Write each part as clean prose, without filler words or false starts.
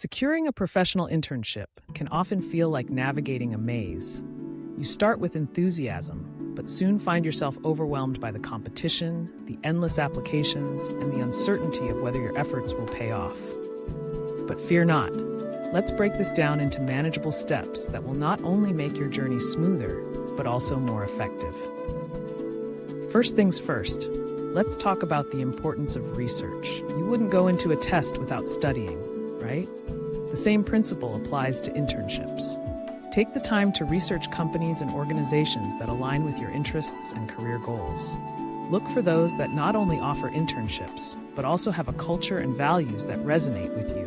Securing a professional internship can often feel like navigating a maze. You start with enthusiasm, but soon find yourself overwhelmed by the competition, the endless applications, and the uncertainty of whether your efforts will pay off. But fear not. Let's break this down into manageable steps that will not only make your journey smoother, but also more effective. First things first, let's talk about the importance of research. You wouldn't go into a test without studying, right? The same principle applies to internships. Take the time to research companies and organizations that align with your interests and career goals. Look for those that not only offer internships, but also have a culture and values that resonate with you.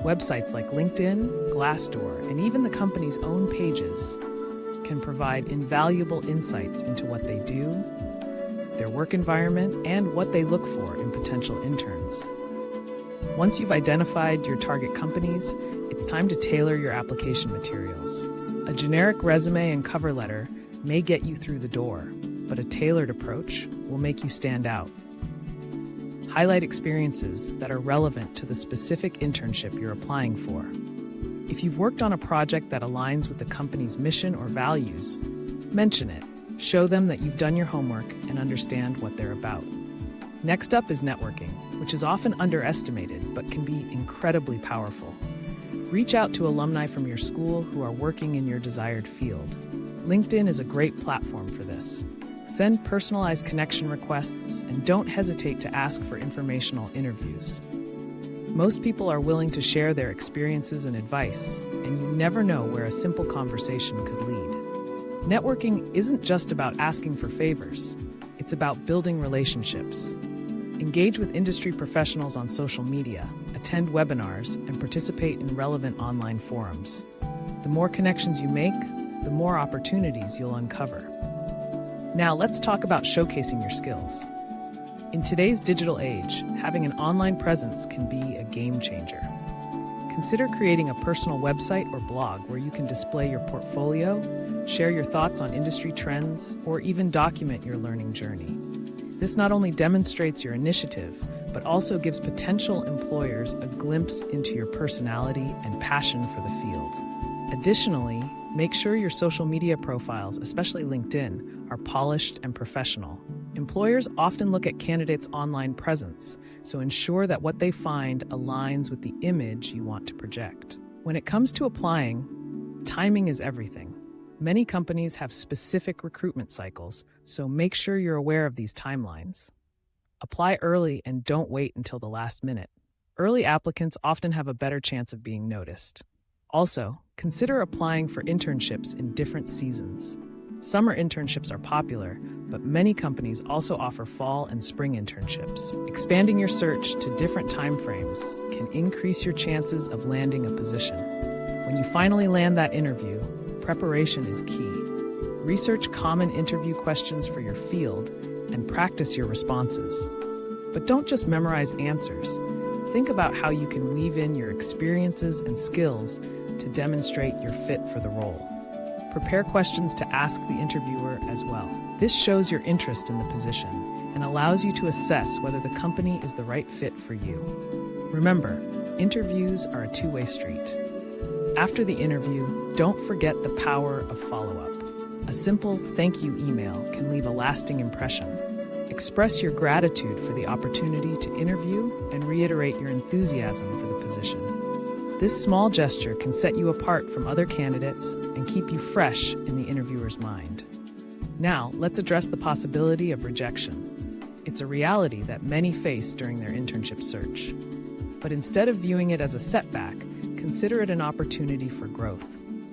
Websites like LinkedIn, Glassdoor, and even the company's own pages can provide invaluable insights into what they do, their work environment, and what they look for in potential interns. Once you've identified your target companies, it's time to tailor your application materials. A generic resume and cover letter may get you through the door, but a tailored approach will make you stand out. Highlight experiences that are relevant to the specific internship you're applying for. If you've worked on a project that aligns with the company's mission or values, mention it. Show them that you've done your homework and understand what they're about. Next up is networking, which is often underestimated but can be incredibly powerful. Reach out to alumni from your school who are working in your desired field. LinkedIn is a great platform for this. Send personalized connection requests and don't hesitate to ask for informational interviews. Most people are willing to share their experiences and advice, and you never know where a simple conversation could lead. Networking isn't just about asking for favors. It's about building relationships. Engage with industry professionals on social media, attend webinars, and participate in relevant online forums. The more connections you make, the more opportunities you'll uncover. Now let's talk about showcasing your skills. In today's digital age, having an online presence can be a game changer. Consider creating a personal website or blog where you can display your portfolio, share your thoughts on industry trends, or even document your learning journey. This not only demonstrates your initiative, but also gives potential employers a glimpse into your personality and passion for the field. Additionally, make sure your social media profiles, especially LinkedIn, are polished and professional. Employers often look at candidates' online presence, so ensure that what they find aligns with the image you want to project. When it comes to applying, timing is everything. Many companies have specific recruitment cycles, so make sure you're aware of these timelines. Apply early and don't wait until the last minute. Early applicants often have a better chance of being noticed. Also, consider applying for internships in different seasons. Summer internships are popular, but many companies also offer fall and spring internships. Expanding your search to different timeframes can increase your chances of landing a position. When you finally land that interview, preparation is key. Research common interview questions for your field and practice your responses. But don't just memorize answers. Think about how you can weave in your experiences and skills to demonstrate your fit for the role. Prepare questions to ask the interviewer as well. This shows your interest in the position and allows you to assess whether the company is the right fit for you. Remember, interviews are a two-way street. After the interview, don't forget the power of follow-up. A simple thank you email can leave a lasting impression. Express your gratitude for the opportunity to interview and reiterate your enthusiasm for the position. This small gesture can set you apart from other candidates and keep you fresh in the interviewer's mind. Now, let's address the possibility of rejection. It's a reality that many face during their internship search. But instead of viewing it as a setback, consider it an opportunity for growth.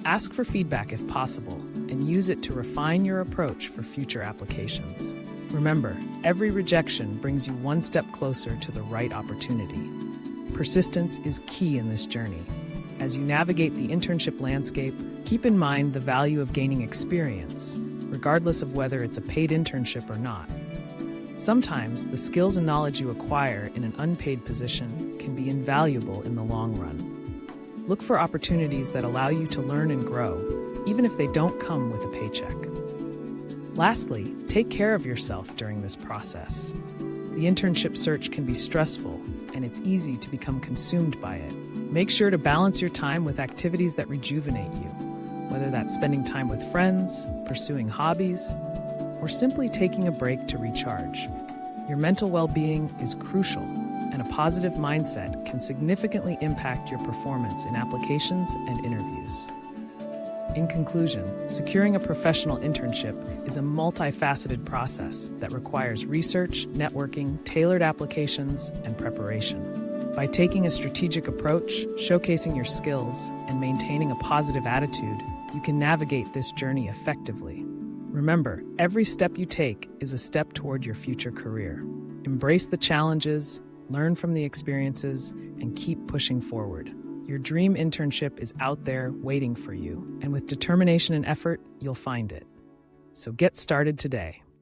Ask for feedback if possible, and use it to refine your approach for future applications. Remember, every rejection brings you one step closer to the right opportunity. Persistence is key in this journey. As you navigate the internship landscape, keep in mind the value of gaining experience, regardless of whether it's a paid internship or not. Sometimes, the skills and knowledge you acquire in an unpaid position can be invaluable in the long run. Look for opportunities that allow you to learn and grow, even if they don't come with a paycheck. Lastly, take care of yourself during this process. The internship search can be stressful, and it's easy to become consumed by it. Make sure to balance your time with activities that rejuvenate you, whether that's spending time with friends, pursuing hobbies, or simply taking a break to recharge. Your mental well-being is crucial, and a positive mindset can significantly impact your performance in applications and interviews. In conclusion, securing a professional internship is a multifaceted process that requires research, networking, tailored applications, and preparation. By taking a strategic approach, showcasing your skills, and maintaining a positive attitude, you can navigate this journey effectively. Remember, every step you take is a step toward your future career. Embrace the challenges, learn from the experiences, and keep pushing forward. Your dream internship is out there waiting for you, and with determination and effort, you'll find it. So get started today.